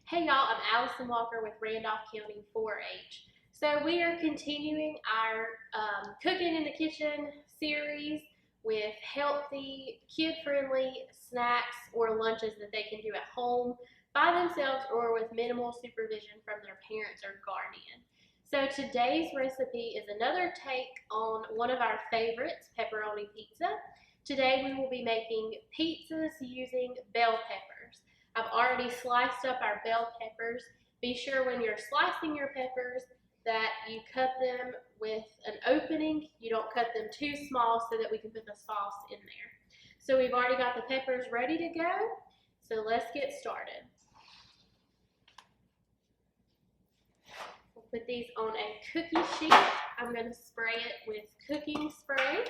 Hey y'all, I'm Allison Walker with Randolph County 4-H. So we are continuing our Cooking in the Kitchen series with healthy, kid-friendly snacks or lunches that they can do at home by themselves or with minimal supervision from their parents or guardian. So today's recipe is another take on one of our favorites, pepperoni pizza. Today we will be making pizzas using bell peppers. I've already sliced up our bell peppers. Be sure when you're slicing your peppers that you cut them with an opening. You don't cut them too small so that we can put the sauce in there. So we've already got the peppers ready to go. So let's get started. We'll put these on a cookie sheet. I'm going to spray it with cooking spray.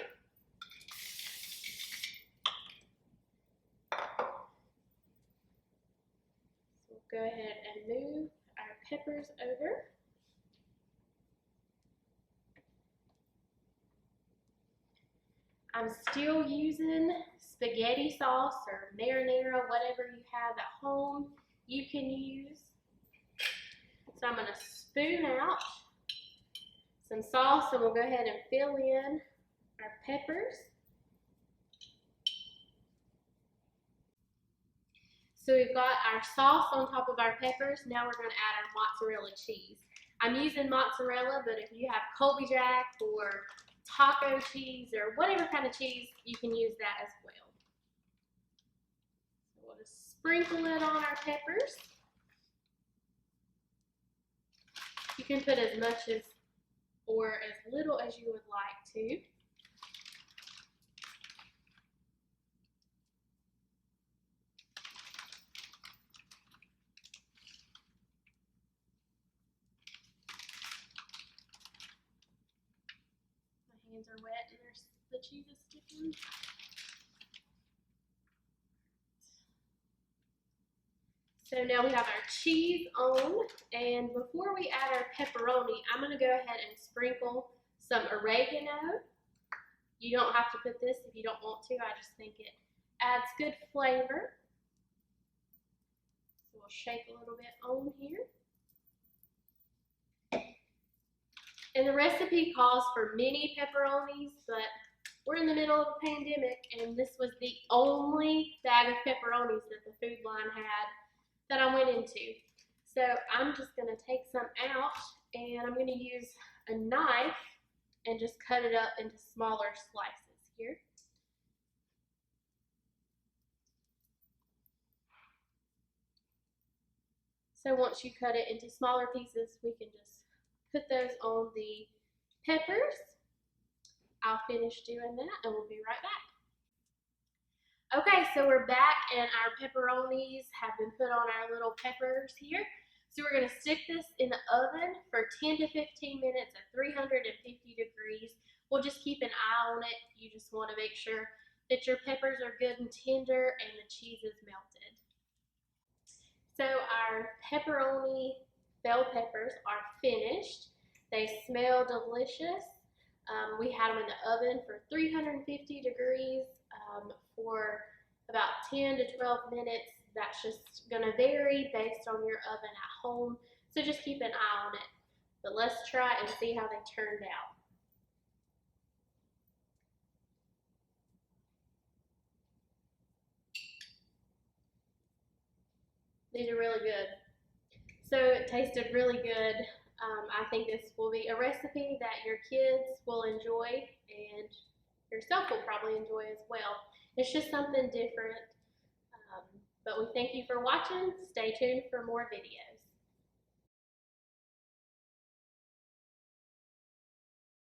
Go ahead and move our peppers over. I'm still using spaghetti sauce or marinara, whatever you have at home, you can use. So I'm going to spoon out some sauce and we'll go ahead and fill in our peppers. So we've got our sauce on top of our peppers. Now we're going to add our mozzarella cheese. I'm using mozzarella, but if you have Colby Jack or taco cheese or whatever kind of cheese, you can use that as well. So we'll just sprinkle it on our peppers. You can put as much as or as little as you would like to. Hands are wet and the cheese is sticking. So now we have our cheese on, and before we add our pepperoni, I'm going to go ahead and sprinkle some oregano. You don't have to put this if you don't want to. I just think it adds good flavor. So we'll shake a little bit on here. And the recipe calls for mini pepperonis, but we're in the middle of a pandemic, and this was the only bag of pepperonis that the food line had that I went into. So I'm just going to take some out, and I'm going to use a knife and just cut it up into smaller slices here. So once you cut it into smaller pieces, we can just put those on the peppers. I'll finish doing that and we'll be right back. Okay, so we're back and our pepperonis have been put on our little peppers here. So we're going to stick this in the oven for 10 to 15 minutes at 350 degrees. We'll just keep an eye on it. You just want to make sure that your peppers are good and tender and the cheese is melted. So our pepperoni bell peppers are finished. They smell delicious. We had them in the oven for 350 degrees for about 10 to 12 minutes. That's just going to vary based on your oven at home. So just keep an eye on it. But let's try and see how they turned out. These are really good. So it tasted really good. I think this will be a recipe that your kids will enjoy and yourself will probably enjoy as well. It's just something different. But we thank you for watching. Stay tuned for more videos.